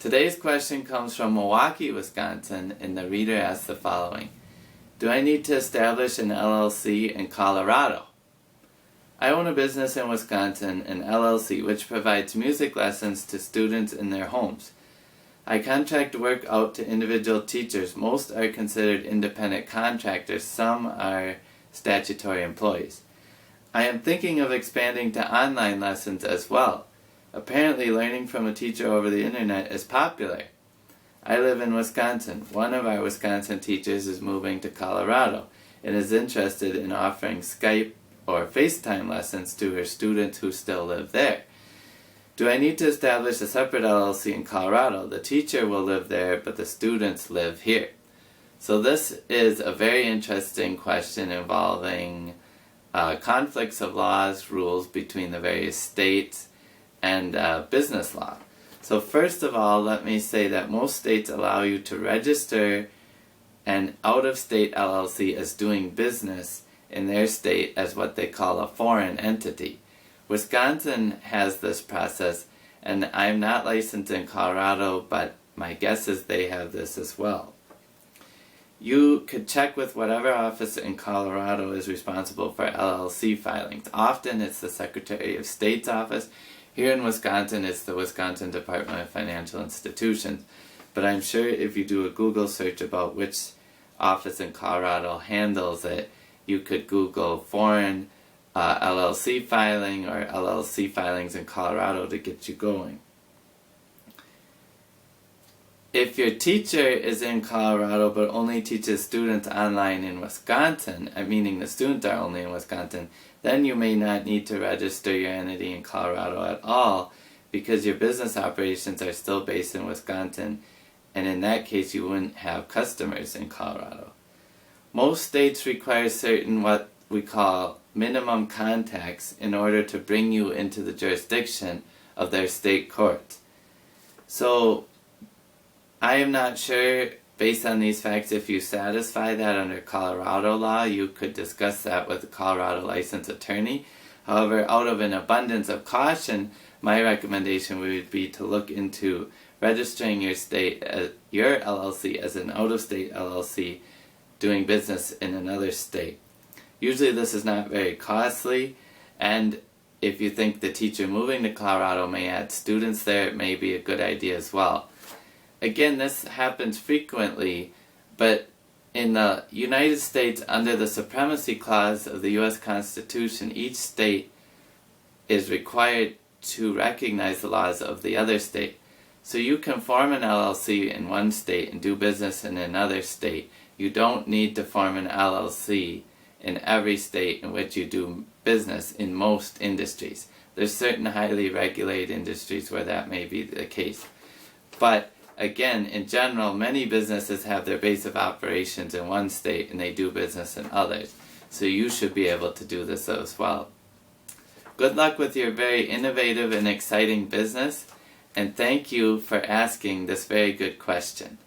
Today's question comes from Milwaukee, Wisconsin, and the reader asks the following. Do I need to establish an LLC in Colorado? I own a business in Wisconsin, an LLC, which provides music lessons to students in their homes. I contract work out to individual teachers. Most are considered independent contractors. Some are statutory employees. I am thinking of expanding to online lessons as well. Apparently, learning from a teacher over the internet is popular. I live in Wisconsin. One of our Wisconsin teachers is moving to Colorado and is interested in offering Skype or FaceTime lessons to her students who still live there. Do I need to establish a separate LLC in Colorado? The teacher will live there, but the students live here. So this is a very interesting question involving conflicts of laws, rules between the various states, and business law. So first of all, let me say that most states allow you to register an out-of-state LLC as doing business in their state as what they call a foreign entity. Wisconsin has this process, and I'm not licensed in Colorado, but my guess is they have this as well. You could check with whatever office in Colorado is responsible for LLC filings. Often it's the Secretary of State's office. Here in Wisconsin, it's the Wisconsin Department of Financial Institutions. But I'm sure if you do a Google search about which office in Colorado handles it, you could Google foreign LLC filing or LLC filings in Colorado to get you going. If your teacher is in Colorado but only teaches students online in Wisconsin, meaning the students are only in Wisconsin, then you may not need to register your entity in Colorado at all because your business operations are still based in Wisconsin, and in that case you wouldn't have customers in Colorado. Most states require certain what we call minimum contacts in order to bring you into the jurisdiction of their state courts. So I am not sure, based on these facts, if you satisfy that under Colorado law. You could discuss that with a Colorado licensed attorney. However, out of an abundance of caution, my recommendation would be to look into registering your LLC as an out-of-state LLC doing business in another state. Usually this is not very costly, and if you think the teacher moving to Colorado may add students there, it may be a good idea as well. Again, this happens frequently, but in the United States, under the Supremacy Clause of the U.S. Constitution, each state is required to recognize the laws of the other state. So you can form an LLC in one state and do business in another state. You don't need to form an LLC in every state in which you do business in most industries. There's certain highly regulated industries where that may be the case. But again, in general, many businesses have their base of operations in one state and they do business in others. So you should be able to do this as well. Good luck with your very innovative and exciting business, and thank you for asking this very good question.